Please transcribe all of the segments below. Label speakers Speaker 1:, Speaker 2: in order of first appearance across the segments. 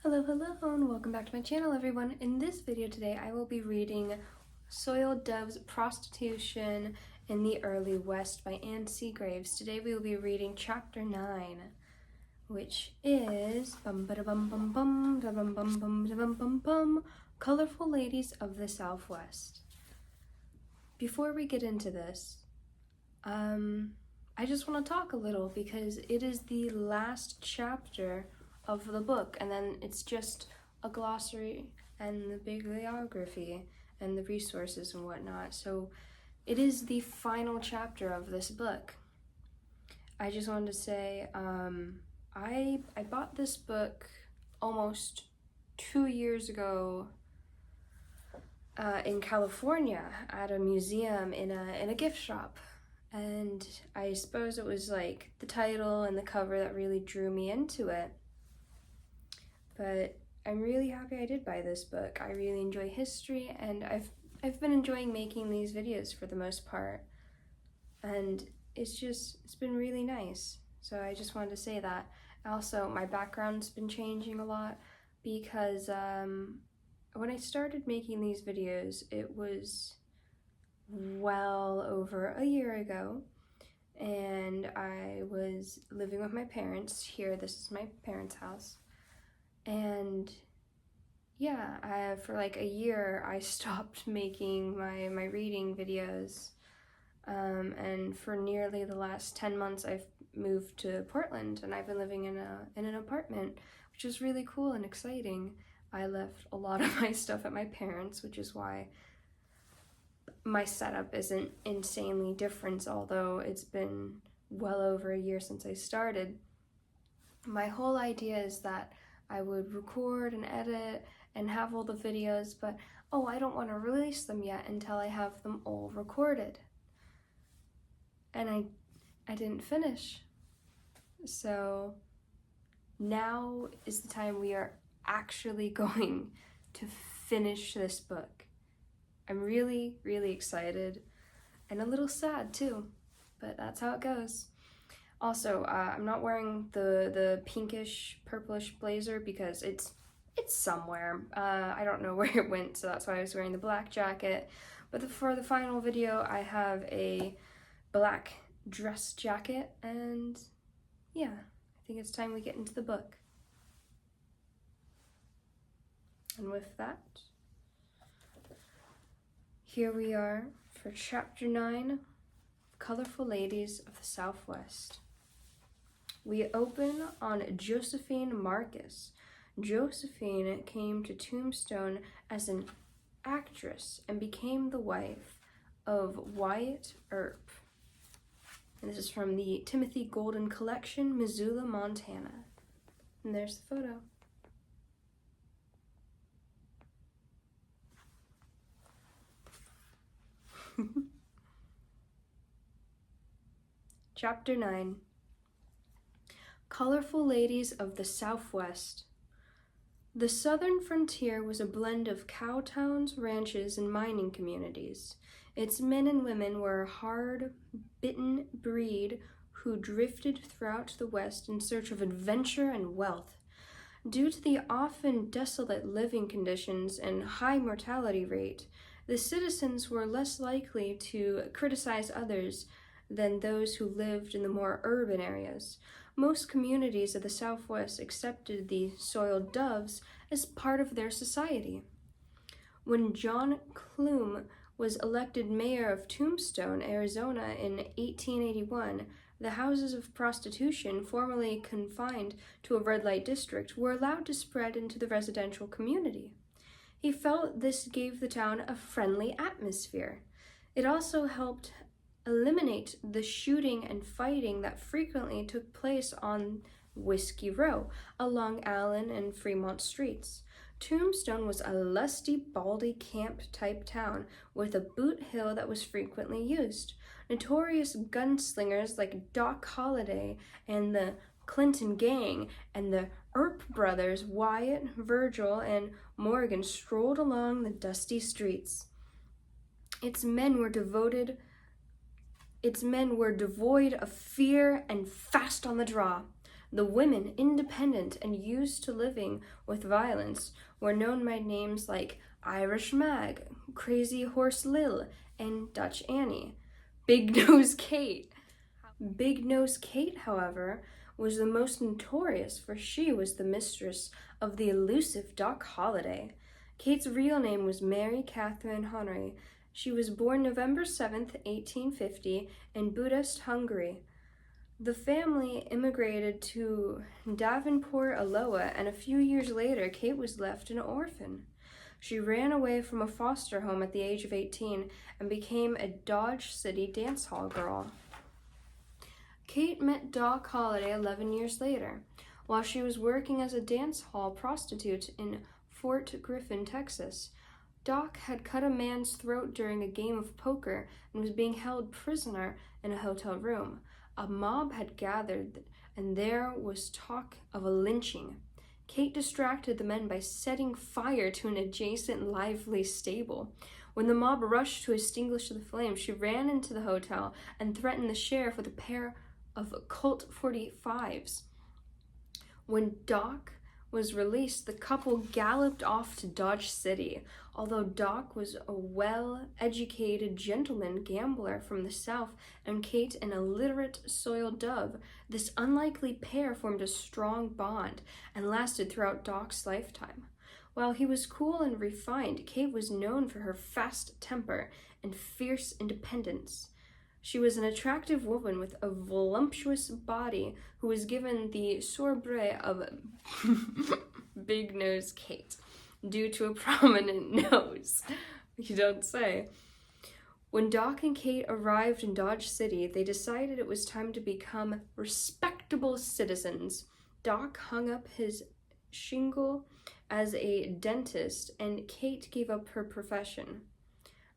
Speaker 1: Hello, and welcome back to my channel, everyone. In this video today, I will be reading Soiled Doves, Prostitution in the Early West by Anne Seagraves. Today we will be reading Chapter 9, which is Colorful Ladies of the Southwest. Before we get into this, I just want to talk a little because it is the last chapter of the book, and then it's just a glossary and the bibliography and the resources and whatnot. So it is the final chapter of this book. I just wanted to say I bought this book almost 2 years ago in California at a museum in a gift shop. And I suppose it was like the title and the cover that really drew me into it. But I'm really happy I did buy this book. I really enjoy history, and I've been enjoying making these videos for the most part. And it's been really nice. So I just wanted to say that. Also, my background's been changing a lot because when I started making these videos, it was well over a year ago, and I was living with my parents here. This is my parents' house. And yeah, for like a year I stopped making my reading videos, and for nearly the last 10 months I've moved to Portland, and I've been living in an apartment, which is really cool and exciting. I left a lot of my stuff at my parents', which is why my setup isn't insanely different, although it's been well over a year since I started. My whole idea is that I would record and edit and have all the videos, but I don't want to release them yet until I have them all recorded. And I didn't finish. So now is the time we are actually going to finish this book. I'm really, really excited and a little sad too, but that's how it goes. Also, I'm not wearing the pinkish, purplish blazer because it's somewhere. I don't know where it went, so that's why I was wearing the black jacket. But for the final video, I have a black dress jacket, and yeah, I think it's time we get into the book. And with that, here we are for Chapter 9, Colorful Ladies of the Southwest. We open on Josephine Marcus. Josephine came to Tombstone as an actress and became the wife of Wyatt Earp. And this is from the Timothy Golden Collection, Missoula, Montana. And there's the photo. Chapter 9. Colorful Ladies of the Southwest. The southern frontier was a blend of cow towns, ranches, and mining communities. Its men and women were a hard-bitten breed who drifted throughout the West in search of adventure and wealth. Due to the often desolate living conditions and high mortality rate, the citizens were less likely to criticize others than those who lived in the more urban areas. Most communities of the Southwest accepted the Soiled Doves as part of their society. When John Clume was elected mayor of Tombstone, Arizona in 1881, the houses of prostitution, formerly confined to a red light district, were allowed to spread into the residential community. He felt this gave the town a friendly atmosphere. It also helped eliminate the shooting and fighting that frequently took place on Whiskey Row, along Allen and Fremont streets. Tombstone was a lusty, baldy camp-type town with a boot hill that was frequently used. Notorious gunslingers like Doc Holliday and the Clinton Gang and the Earp brothers, Wyatt, Virgil, and Morgan, strolled along the dusty streets. Its men were devoid of fear and fast on the draw. The women, independent and used to living with violence, were known by names like Irish Mag, Crazy Horse Lil, and Dutch Annie. Big Nose Kate. Big Nose Kate, however, was the most notorious, for she was the mistress of the elusive Doc Holliday. Kate's real name was Mary Catherine Honore. She was born November 7th, 1850, in Budapest, Hungary. The family immigrated to Davenport, Iowa, and a few years later, Kate was left an orphan. She ran away from a foster home at the age of 18 and became a Dodge City dance hall girl. Kate met Doc Holliday 11 years later, while she was working as a dance hall prostitute in Fort Griffin, Texas. Doc had cut a man's throat during a game of poker and was being held prisoner in a hotel room. A mob had gathered, and there was talk of a lynching. Kate distracted the men by setting fire to an adjacent lively stable. When the mob rushed to extinguish the flames, she ran into the hotel and threatened the sheriff with a pair of Colt 45s. When Doc was released, the couple galloped off to Dodge City. Although Doc was a well-educated gentleman gambler from the South and Kate an illiterate soiled dove, this unlikely pair formed a strong bond and lasted throughout Doc's lifetime. While he was cool and refined, Kate was known for her fast temper and fierce independence. She was an attractive woman with a voluptuous body who was given the sobriquet of Big Nose Kate due to a prominent nose. You don't say. When Doc and Kate arrived in Dodge City, they decided it was time to become respectable citizens. Doc hung up his shingle as a dentist, and Kate gave up her profession.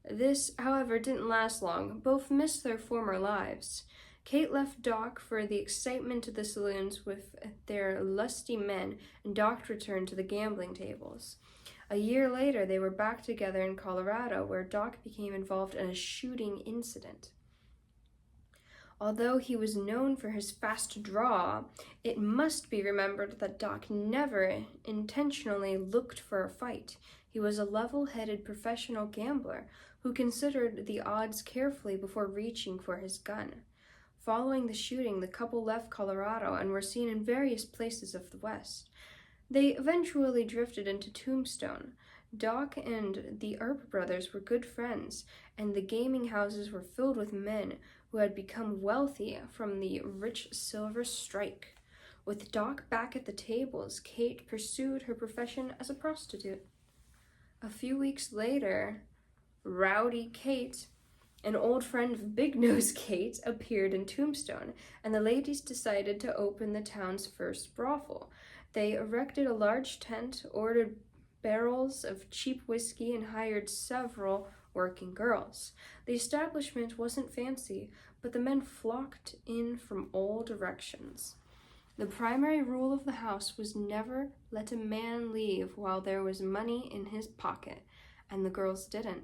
Speaker 1: This, however, didn't last long. Both missed their former lives. Kate left Doc for the excitement of the saloons with their lusty men, and Doc returned to the gambling tables. A year later, they were back together in Colorado, where Doc became involved in a shooting incident. Although he was known for his fast draw, it must be remembered that Doc never intentionally looked for a fight. He was a level-headed professional gambler who considered the odds carefully before reaching for his gun. Following the shooting, the couple left Colorado and were seen in various places of the West. They eventually drifted into Tombstone. Doc and the Earp brothers were good friends, and the gaming houses were filled with men who had become wealthy from the rich silver strike. With Doc back at the tables, Kate pursued her profession as a prostitute. A few weeks later, Rowdy Kate, an old friend of Big Nose Kate, appeared in Tombstone, and the ladies decided to open the town's first brothel. They erected a large tent, ordered barrels of cheap whiskey, and hired several working girls. The establishment wasn't fancy, but the men flocked in from all directions. The primary rule of the house was never let a man leave while there was money in his pocket, and the girls didn't.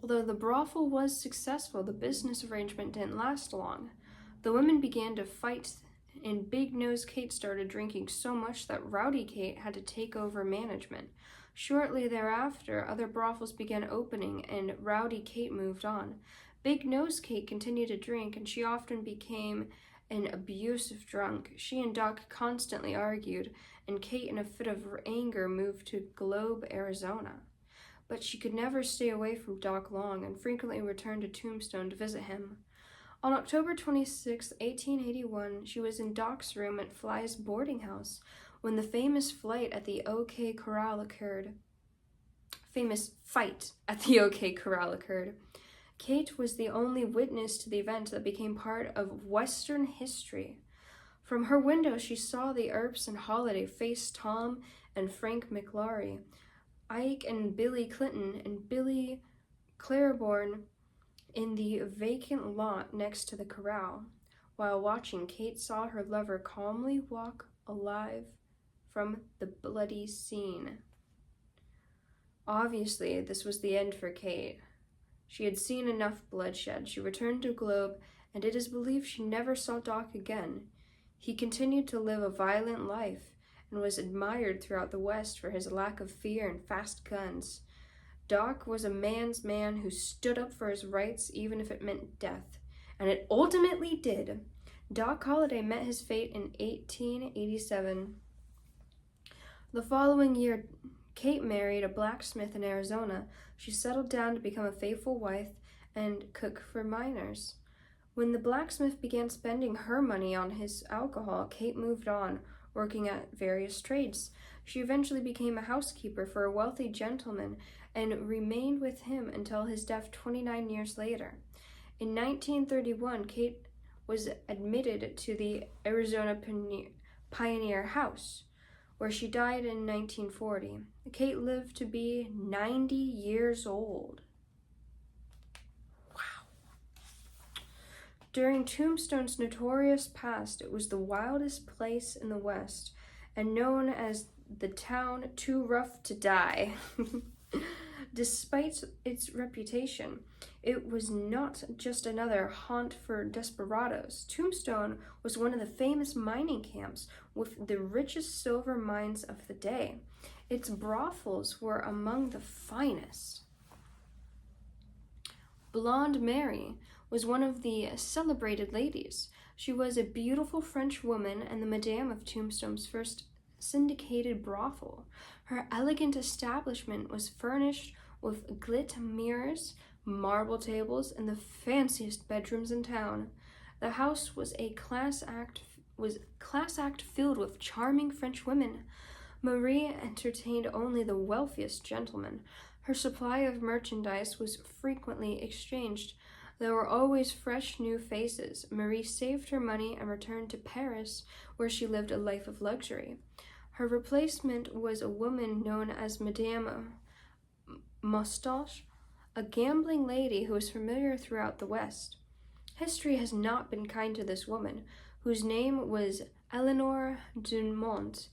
Speaker 1: Although the brothel was successful, the business arrangement didn't last long. The women began to fight, and Big Nose Kate started drinking so much that Rowdy Kate had to take over management. Shortly thereafter, other brothels began opening, and Rowdy Kate moved on. Big Nose Kate continued to drink, and she often became an abusive drunk. She and Doc constantly argued, and Kate, in a fit of anger, moved to Globe, Arizona. But she could never stay away from Doc long and frequently returned to Tombstone to visit him. On October 26, 1881, she was in Doc's room at Fly's boarding house when the famous fight at the OK Corral occurred. Kate was the only witness to the event that became part of Western history. From her window, she saw the Earps and Holliday face Tom and Frank McLaury, Ike and Billy Clinton, and Billy Claiborne in the vacant lot next to the corral. While watching, Kate saw her lover calmly walk alive from the bloody scene. Obviously, this was the end for Kate. She had seen enough bloodshed. She returned to Globe, and it is believed she never saw Doc again. He continued to live a violent life and was admired throughout the West for his lack of fear and fast guns. Doc was a man's man who stood up for his rights even if it meant death, and it ultimately did. Doc Holliday met his fate in 1887. The following year, Kate married a blacksmith in Arizona. She settled down to become a faithful wife and cook for miners. When the blacksmith began spending her money on his alcohol, Kate moved on, working at various trades. She eventually became a housekeeper for a wealthy gentleman and remained with him until his death 29 years later. In 1931, Kate was admitted to the Arizona Pioneer House, where she died in 1940. Kate lived to be 90 years old. Wow. During Tombstone's notorious past, it was the wildest place in the West and known as the town too rough to die. Despite its reputation, it was not just another haunt for desperados. Tombstone was one of the famous mining camps with the richest silver mines of the day. Its brothels were among the finest. Blonde Mary was one of the celebrated ladies. She was a beautiful French woman and the madame of Tombstone's first syndicated brothel. Her elegant establishment was furnished with gilt mirrors, marble tables, and the fanciest bedrooms in town. The house was a class act filled with charming French women. Marie entertained only the wealthiest gentlemen. Her supply of merchandise was frequently exchanged. There were always fresh new faces. Marie saved her money and returned to Paris, where she lived a life of luxury. Her replacement was a woman known as Madame Moustache, a gambling lady who was familiar throughout the West. History has not been kind to this woman, whose name was Eleanor Dumont.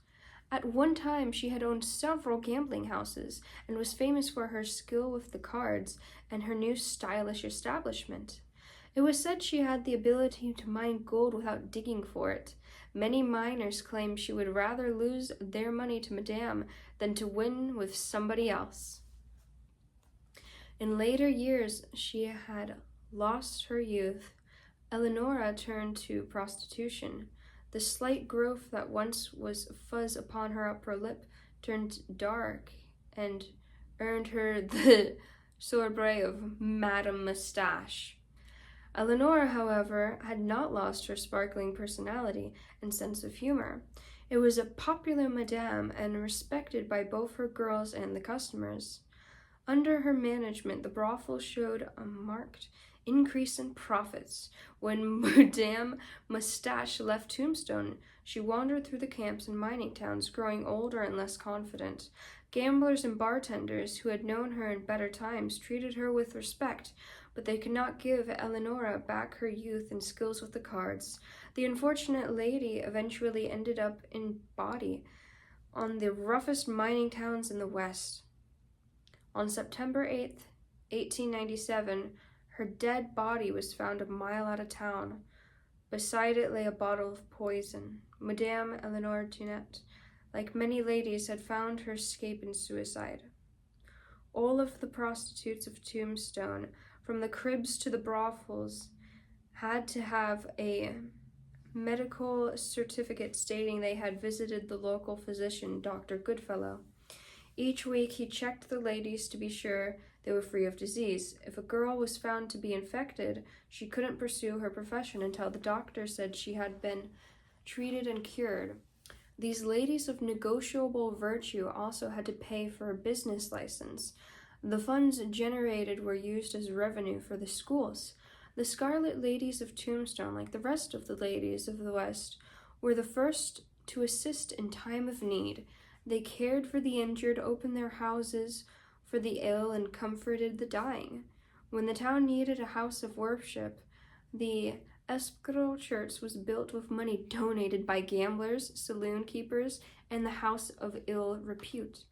Speaker 1: At one time, she had owned several gambling houses and was famous for her skill with the cards and her new stylish establishment. It was said she had the ability to mine gold without digging for it. Many miners claimed she would rather lose their money to Madame than to win with somebody else. In later years, she had lost her youth. Eleonora turned to prostitution. The slight growth that once was fuzz upon her upper lip turned dark and earned her the sobriquet of Madame Moustache. Eleonora, however, had not lost her sparkling personality and sense of humor. It was a popular madame and respected by both her girls and the customers. Under her management, the brothel showed a marked increase in profits. When Madame Moustache left Tombstone, she wandered through the camps and mining towns, growing older and less confident. Gamblers and bartenders who had known her in better times treated her with respect, but they could not give Eleonora back her youth and skills with the cards. The unfortunate lady eventually ended up in body on the roughest mining towns in the West. On September 8th, 1897, her dead body was found a mile out of town. Beside it lay a bottle of poison. Madame Eleanor Dunette, like many ladies, had found her escape in suicide. All of the prostitutes of Tombstone, from the cribs to the brothels, had to have a medical certificate stating they had visited the local physician, Dr. Goodfellow. Each week he checked the ladies to be sure they were free of disease. If a girl was found to be infected, she couldn't pursue her profession until the doctor said she had been treated and cured. These ladies of negotiable virtue also had to pay for a business license. The funds generated were used as revenue for the schools. The Scarlet Ladies of Tombstone, like the rest of the ladies of the West, were the first to assist in time of need. They cared for the injured, opened their houses for the ill, and comforted the dying. When the town needed a house of worship, the Esquerro Church was built with money donated by gamblers, saloon keepers, and the house of ill repute.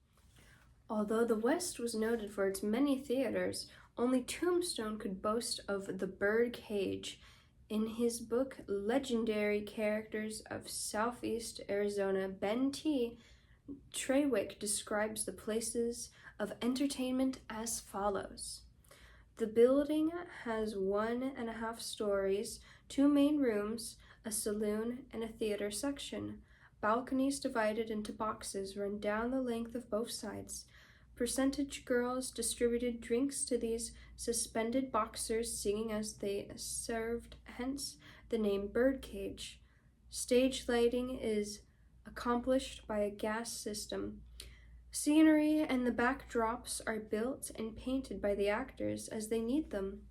Speaker 1: Although the West was noted for its many theaters, only Tombstone could boast of the Bird Cage. In his book, Legendary Characters of Southeast Arizona, Ben T. Trawick describes the places of entertainment as follows. The building has 1.5 stories, 2 main rooms, a saloon, and a theater section. Balconies divided into boxes run down the length of both sides. Percentage girls distributed drinks to these suspended boxers, singing as they served, hence the name Birdcage. Stage lighting is accomplished by a gas system. Scenery and the backdrops are built and painted by the actors as they need them.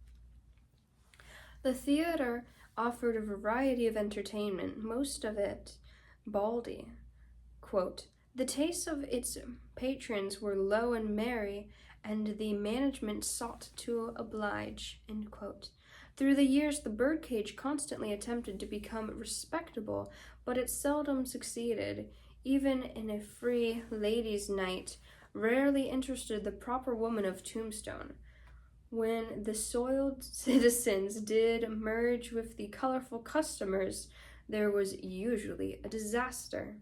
Speaker 1: The theater offered a variety of entertainment, most of it baldy. Quote, the tastes of its patrons were low and merry, and the management sought to oblige. End quote. Through the years, the Birdcage constantly attempted to become respectable, but it seldom succeeded. Even in a free ladies' night, rarely interested the proper woman of Tombstone. When the soiled citizens did merge with the colorful customers, there was usually a disaster.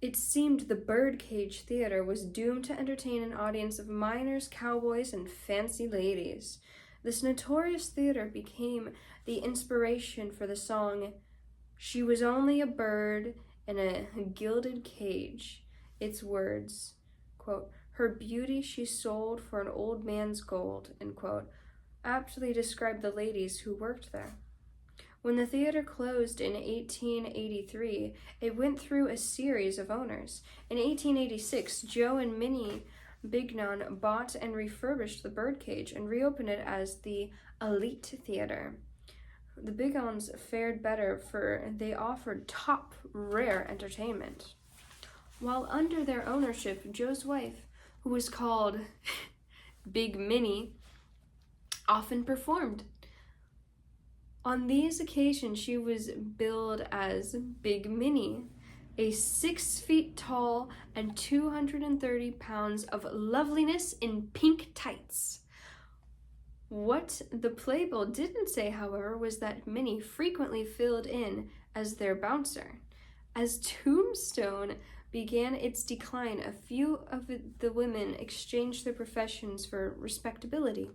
Speaker 1: It seemed the Birdcage Theater was doomed to entertain an audience of miners, cowboys, and fancy ladies. This notorious theater became the inspiration for the song, She Was Only a Bird in a Gilded Cage. Its words, quote, her beauty she sold for an old man's gold, end quote, aptly describe the ladies who worked there. When the theater closed in 1883, it went through a series of owners. In 1886, Joe and Minnie Bignon bought and refurbished the Birdcage and reopened it as the Elite Theater. The Bigons fared better, for they offered top rare entertainment. While under their ownership, Joe's wife, who was called Big Minnie, often performed. On these occasions, she was billed as Big Minnie, a 6 feet tall and 230 pounds of loveliness in pink tights. What the playbill didn't say, however, was that Minnie frequently filled in as their bouncer. As Tombstone began its decline, a few of the women exchanged their professions for respectability.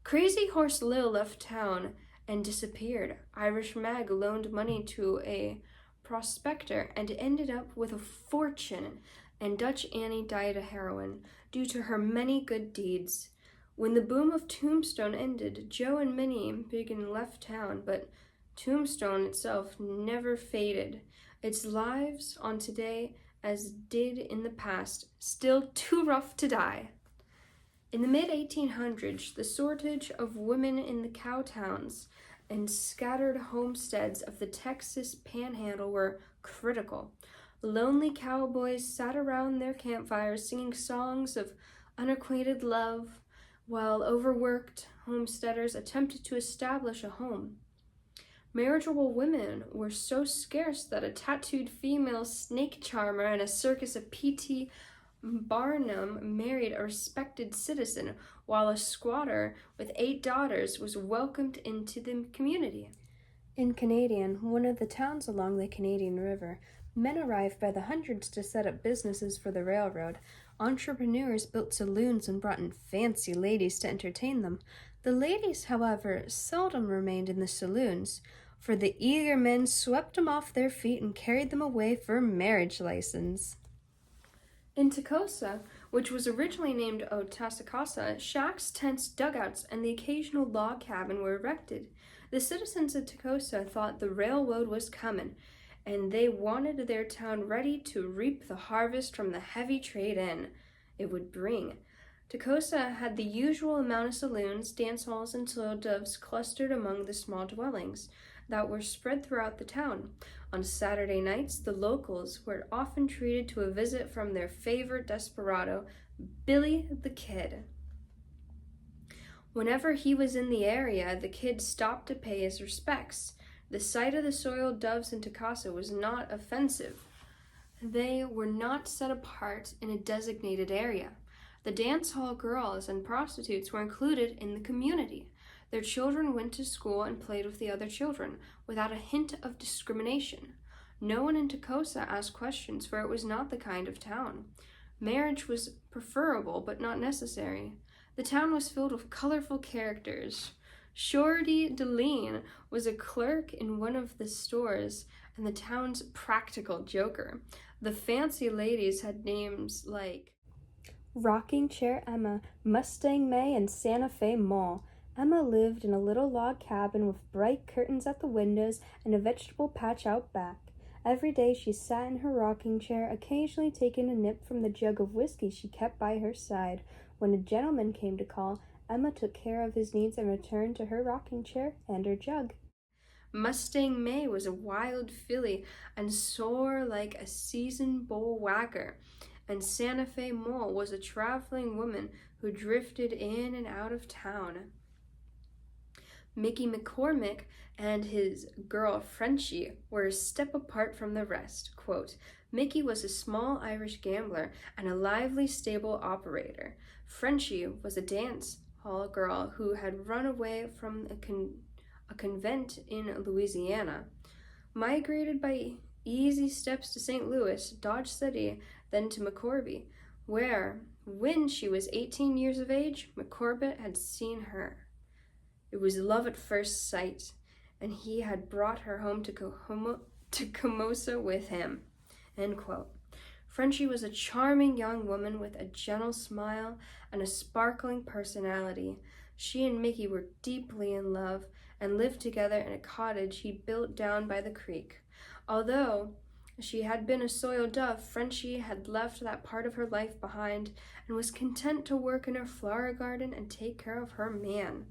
Speaker 1: Crazy Horse Lil left town and disappeared. Irish Mag loaned money to a prospector and ended up with a fortune, and Dutch Annie died of heroin due to her many good deeds. When the boom of Tombstone ended, Joe and Minnie Biggin left town, but Tombstone itself never faded. Its lives on today, as did in the past, still too rough to die. In the mid-1800s, the shortage of women in the cow towns and scattered homesteads of the Texas Panhandle were critical. Lonely cowboys sat around their campfires singing songs of unacquainted love, while overworked homesteaders attempted to establish a home. Marriageable women were so scarce that a tattooed female snake charmer and a circus of P.T. Barnum married a respected citizen, while a squatter with 8 daughters was welcomed into the community. In Canadian, one of the towns along the Canadian River, men arrived by the hundreds to set up businesses for the railroad. Entrepreneurs built saloons and brought in fancy ladies to entertain them. The ladies, however, seldom remained in the saloons, for the eager men swept them off their feet and carried them away for marriage license. In Tacosa, which was originally named Otasacasa, shacks, tents, dugouts, and the occasional log cabin were erected. The citizens of Tacosa thought the railroad was coming, and they wanted their town ready to reap the harvest from the heavy trade in it would bring. Tacosa had the usual amount of saloons, dance halls, and slow doves clustered among the small dwellings that were spread throughout the town. On Saturday nights, the locals were often treated to a visit from their favorite desperado, Billy the Kid. Whenever he was in the area, the Kid stopped to pay his respects. The sight of the soiled doves in Tacosa was not offensive. They were not set apart in a designated area. The dance hall girls and prostitutes were included in the community. Their children went to school and played with the other children, without a hint of discrimination. No one in Tocosa asked questions, for it was not the kind of town. Marriage was preferable, but not necessary. The town was filled with colorful characters. Shorty Deline was a clerk in one of the stores and the town's practical joker. The fancy ladies had names like Rocking Chair Emma, Mustang May, and Santa Fe Moll. Emma lived in a little log cabin with bright curtains at the windows and a vegetable patch out back. Every day she sat in her rocking chair, occasionally taking a nip from the jug of whiskey she kept by her side. When a gentleman came to call, Emma took care of his needs and returned to her rocking chair and her jug. Mustang May was a wild filly and sore like a seasoned bull whacker, and Santa Fe Mole was a traveling woman who drifted in and out of town. Mickey McCormick and his girl Frenchie were a step apart from the rest. Quote, Mickey was a small Irish gambler and a lively stable operator. Frenchie was a dance hall girl who had run away from a convent in Louisiana. Migrated by easy steps to St. Louis, Dodge City, then to McCorby, where, when she was 18 years of age, McCorbett had seen her. It was love at first sight, and he had brought her home to Camosa with him. End quote. Frenchie was a charming young woman with a gentle smile and a sparkling personality. She and Mickey were deeply in love and lived together in a cottage he built down by the creek. Although she had been a soiled dove, Frenchie had left that part of her life behind and was content to work in her flower garden and take care of her man.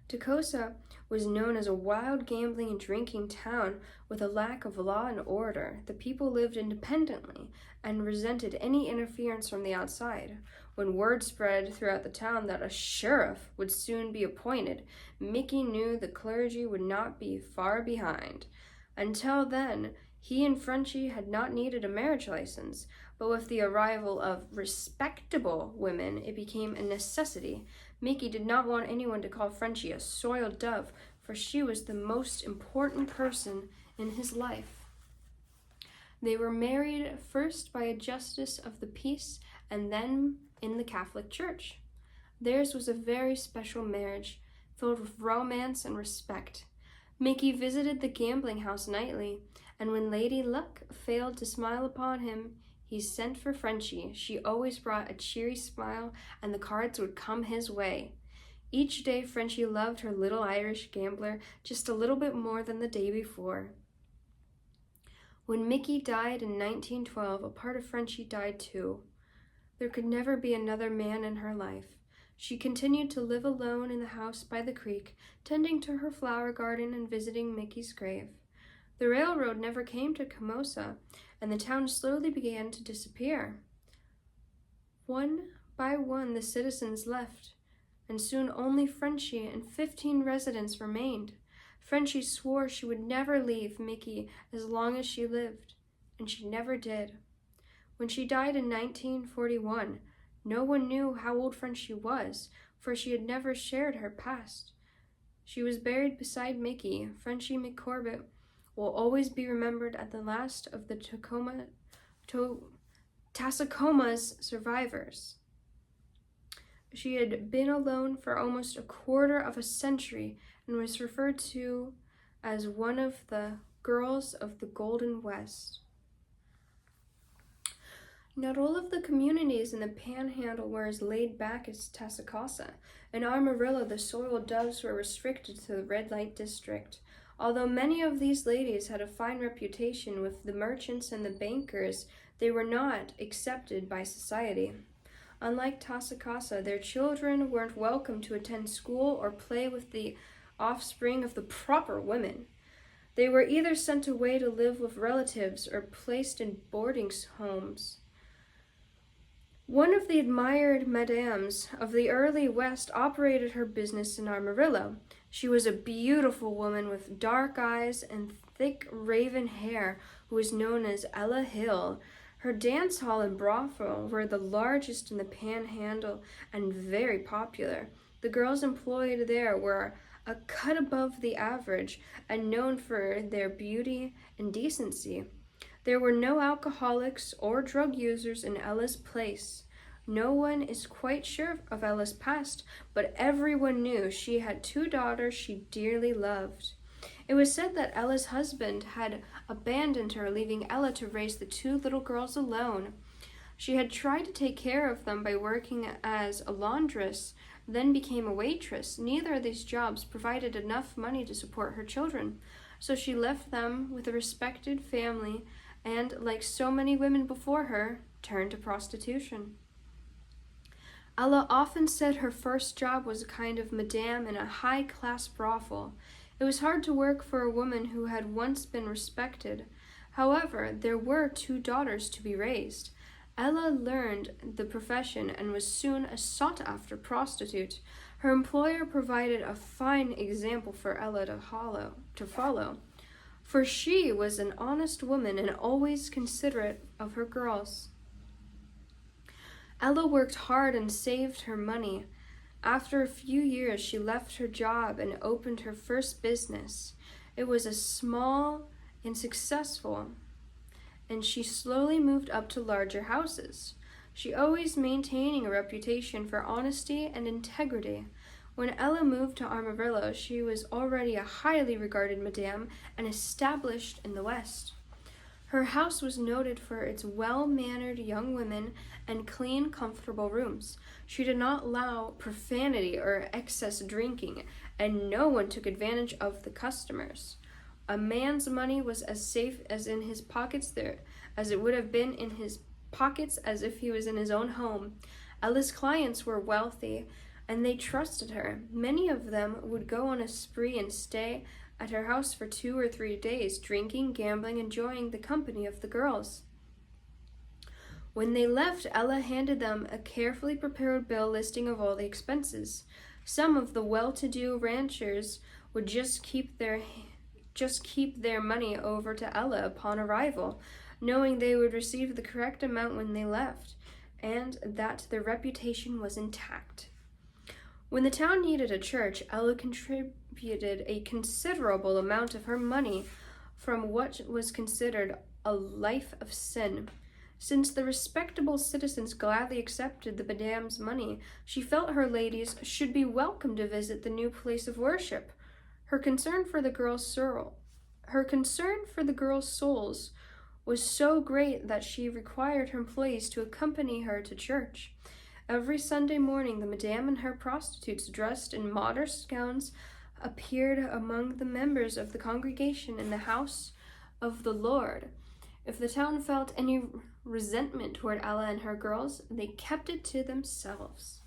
Speaker 1: Tocosa was known as a wild gambling and drinking town with a lack of law and order. The people lived independently and resented any interference from the outside. When word spread throughout the town that a sheriff would soon be appointed, Mickey knew the clergy would not be far behind. Until then, he and Frenchie had not needed a marriage license, but with the arrival of respectable women, it became a necessity. Mickey did not want anyone to call Frenchie a soiled dove, for she was the most important person in his life. They were married first by a justice of the peace and then in the Catholic Church. Theirs was a very special marriage, filled with romance and respect. Mickey visited the gambling house nightly, and when Lady Luck failed to smile upon him, he sent for Frenchie. She always brought a cheery smile, and the cards would come his way. Each day, Frenchie loved her little Irish gambler just a little bit more than the day before. When Mickey died in 1912, a part of Frenchie died too. There could never be another man in her life. She continued to live alone in the house by the creek, tending to her flower garden and visiting Mickey's grave. The railroad never came to Camosa, and the town slowly began to disappear. One by one, the citizens left, and soon only Frenchie and 15 residents remained. Frenchie swore she would never leave Mickey as long as she lived, and she never did. When she died in 1941, no one knew how old Frenchie was, for she had never shared her past. She was buried beside Mickey. Frenchie McCorbett will always be remembered as the last of the Tassacoma's survivors. She had been alone for almost a quarter of a century and was referred to as one of the girls of the Golden West. Not all of the communities in the Panhandle were as laid back as Tassacosa. In Amarillo, the soiled doves were restricted to the red light district. Although many of these ladies had a fine reputation with the merchants and the bankers, they were not accepted by society. Unlike Tassacosa, their children weren't welcome to attend school or play with the offspring of the proper women. They were either sent away to live with relatives or placed in boarding homes. One of the admired madames of the early West operated her business in Amarillo. She was a beautiful woman with dark eyes and thick raven hair who was known as Ella Hill. Her dance hall and brothel were the largest in the Panhandle and very popular. The girls employed there were a cut above the average and known for their beauty and decency. There were no alcoholics or drug users in Ella's place. No one is quite sure of Ella's past, but everyone knew she had 2 daughters she dearly loved. It was said that Ella's husband had abandoned her, leaving Ella to raise the 2 little girls alone. She had tried to take care of them by working as a laundress, then became a waitress. Neither of these jobs provided enough money to support her children, so she left them with a respected family and, like so many women before her, turned to prostitution. Ella often said her first job was a kind of madame in a high-class brothel. It was hard to work for a woman who had once been respected. However, there were 2 daughters to be raised. Ella learned the profession and was soon a sought-after prostitute. Her employer provided a fine example for Ella to follow, for she was an honest woman and always considerate of her girls. Ella worked hard and saved her money. After a few years, she left her job and opened her first business. It was a small and successful, and she slowly moved up to larger houses. She always maintaining a reputation for honesty and integrity. When Ella moved to Amarillo, she was already a highly regarded madame and established in the West. Her house was noted for its well-mannered young women and clean, comfortable rooms. She did not allow profanity or excess drinking, and no one took advantage of the customers. A man's money was as safe as in his pockets there, as it would have been in his pockets as if he was in his own home. Ella's clients were wealthy, and they trusted her. Many of them would go on a spree and stay at her house for 2 or 3 days, drinking, gambling, enjoying the company of the girls. When they left, Ella handed them a carefully prepared bill listing of all the expenses. Some of the well-to-do ranchers would just keep their money over to Ella upon arrival, knowing they would receive the correct amount when they left, and that their reputation was intact. When the town needed a church, Ella contributed a considerable amount of her money from what was considered a life of sin. Since the respectable citizens gladly accepted the madame's money, she felt her ladies should be welcome to visit the new place of worship. Her concern for the girls' souls was so great that she required her employees to accompany her to church. Every Sunday morning, the madame and her prostitutes, dressed in modest gowns, appeared among the members of the congregation in the house of the Lord. If the town felt any resentment toward Ella and her girls, they kept it to themselves.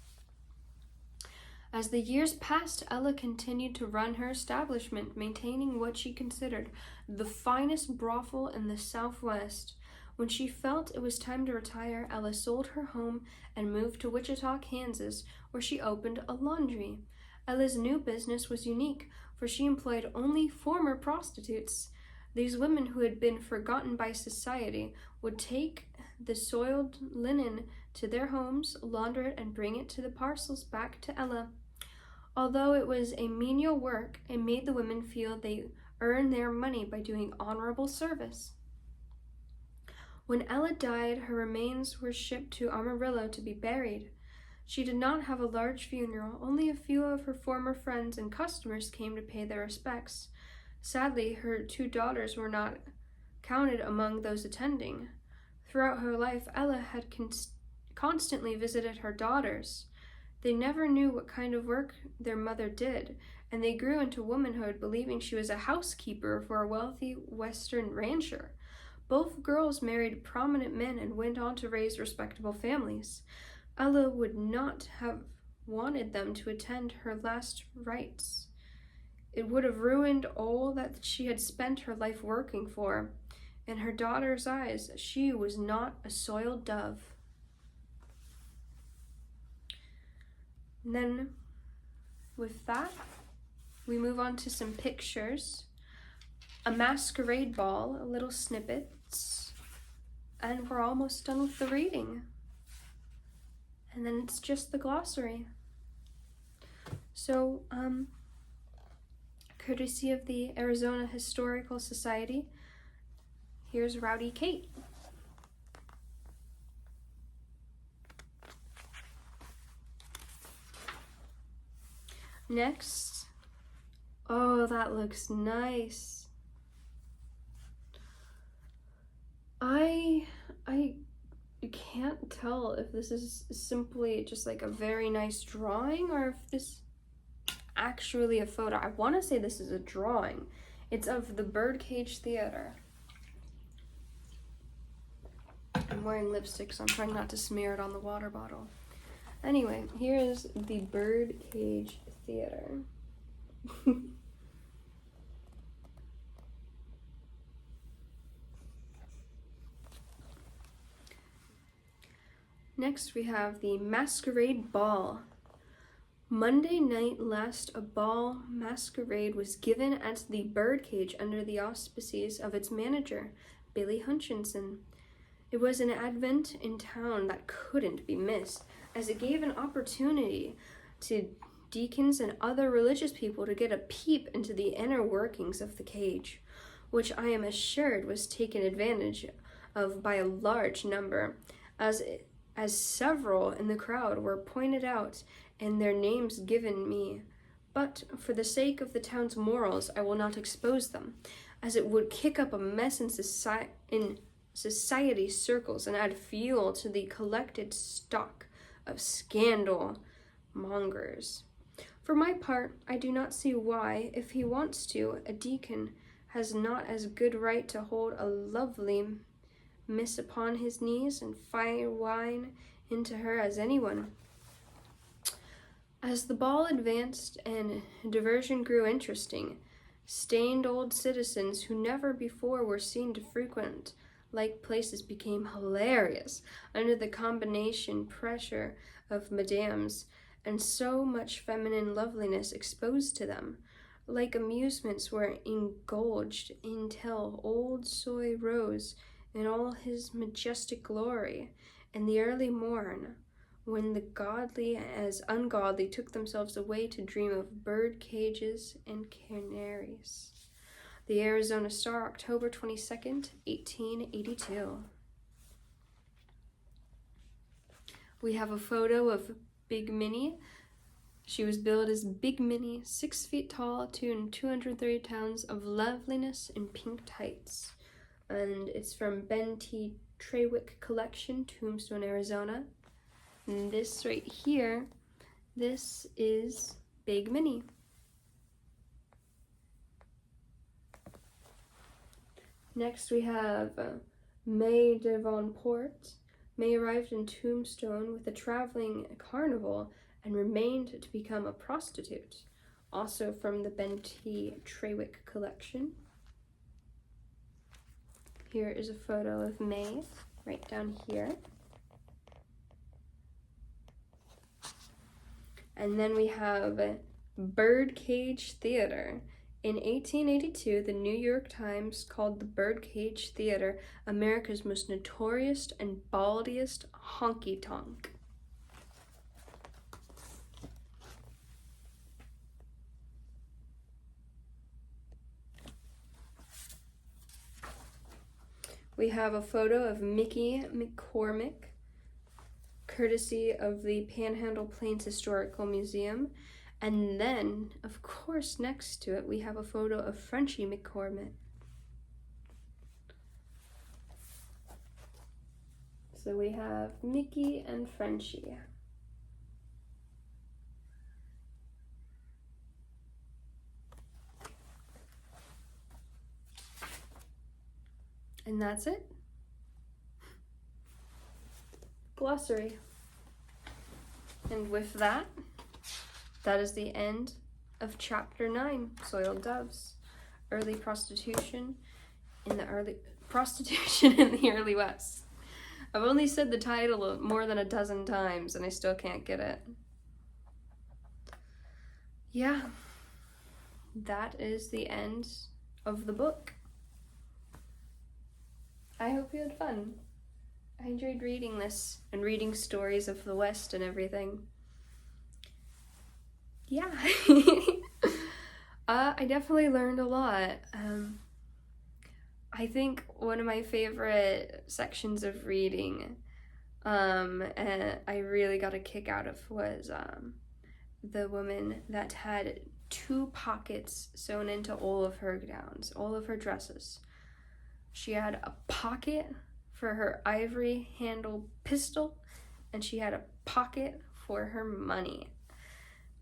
Speaker 1: As the years passed, Ella continued to run her establishment, maintaining what she considered the finest brothel in the Southwest. When she felt it was time to retire, Ella sold her home and moved to Wichita, Kansas, where she opened a laundry. Ella's new business was unique, for she employed only former prostitutes. These women who had been forgotten by society would take the soiled linen to their homes, launder it, and bring it to the parcels back to Ella. Although it was a menial work, it made the women feel they earned their money by doing honorable service. When Ella died, her remains were shipped to Amarillo to be buried. She did not have a large funeral. Only a few of her former friends and customers came to pay their respects. Sadly, her 2 daughters were not counted among those attending. Throughout her life, Ella had constantly visited her daughters. They never knew what kind of work their mother did, and they grew into womanhood believing she was a housekeeper for a wealthy western rancher. Both girls married prominent men and went on to raise respectable families. Ella would not have wanted them to attend her last rites. It would have ruined all that she had spent her life working for. In her daughter's eyes, she was not a soiled dove. And then, with that, we move on to some pictures. A masquerade ball, a little snippets, and we're almost done with the reading. And then it's just the glossary. So, courtesy of the Arizona Historical Society, here's Rowdy Kate. Next, oh, that looks nice. I can't tell if this is simply just like a very nice drawing or if this actually a photo. I want to say this is a drawing. It's of the Birdcage Theater. I'm wearing lipstick, so I'm trying not to smear it on the water bottle. Anyway, here is the Birdcage Theater. Next, we have the Masquerade Ball. Monday night last, a ball masquerade was given at the Birdcage under the auspices of its manager, Billy Hutchinson. It was an event in town that couldn't be missed, as it gave an opportunity to deacons and other religious people to get a peep into the inner workings of the cage, which I am assured was taken advantage of by a large number, as several in the crowd were pointed out and their names given me. But for the sake of the town's morals, I will not expose them, as it would kick up a mess in society circles and add fuel to the collected stock of scandal mongers. For my part, I do not see why, if he wants to, a deacon has not as good right to hold a lovely miss upon his knees and fire wine into her as anyone. As the ball advanced and diversion grew interesting, stained old citizens who never before were seen to frequent like places became hilarious under the combination pressure of madames and so much feminine loveliness exposed to them. Like amusements were indulged in till old Soy rose in all his majestic glory, in the early morn, when the godly as ungodly took themselves away to dream of bird cages and canaries. The Arizona Star, October 22nd, 1882. We have a photo of Big Minnie. She was billed as Big Minnie, 6 feet tall, 230 pounds of loveliness in pink tights. And it's from Ben T. Trawick Collection, Tombstone, Arizona. And this right here, this is Big Minnie. Next we have May Devonport. May arrived in Tombstone with a traveling carnival and remained to become a prostitute. Also from the Ben T. Trawick Collection. Here is a photo of May, right down here. And then we have Birdcage Theater. In 1882, the New York Times called the Birdcage Theater America's most notorious and baldiest honky-tonk. We have a photo of Mickey McCormick, courtesy of the Panhandle Plains Historical Museum. And then, of course, next to it, we have a photo of Frenchie McCormick. So we have Mickey and Frenchie. And that's it. Glossary. And with that, that is the end of Chapter 9, Soiled Doves, Early Prostitution in the Early West. I've only said the title more than a dozen times and I still can't get it. Yeah, that is the end of the book. I hope you had fun. I enjoyed reading this and reading stories of the West and everything. yeah. I definitely learned a lot. I think one of my favorite sections of reading, and I really got a kick out of, was the woman that had 2 pockets sewn into all of her gowns, all of her dresses. She had a pocket for her ivory handled pistol, and she had a pocket for her money.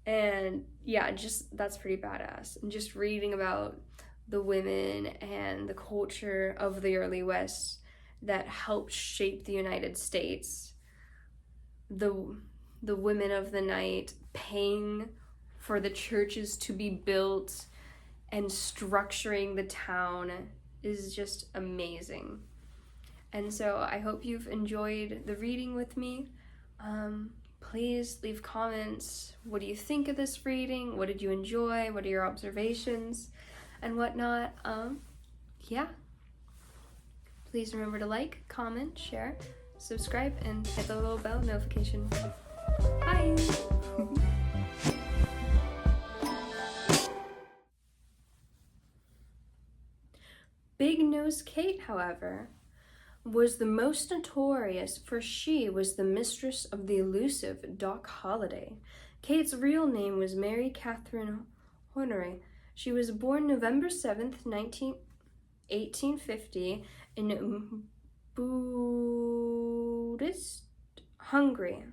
Speaker 1: And yeah, just that's pretty badass. And just reading about the women and the culture of the early West that helped shape the United States. The women of the night paying for the churches to be built and structuring the town is just amazing. And so I hope you've enjoyed the reading with me. Please leave comments. What do you think of this reading? What did you enjoy? What are your observations and whatnot? Yeah. Please remember to like, comment, share, subscribe, and hit the little bell notification. Bye! Big Nose Kate, however, was the most notorious, for she was the mistress of the elusive Doc Holliday. Kate's real name was Mary Catherine Hornery. She was born November 7th, 1850 in Budapest, Hungary.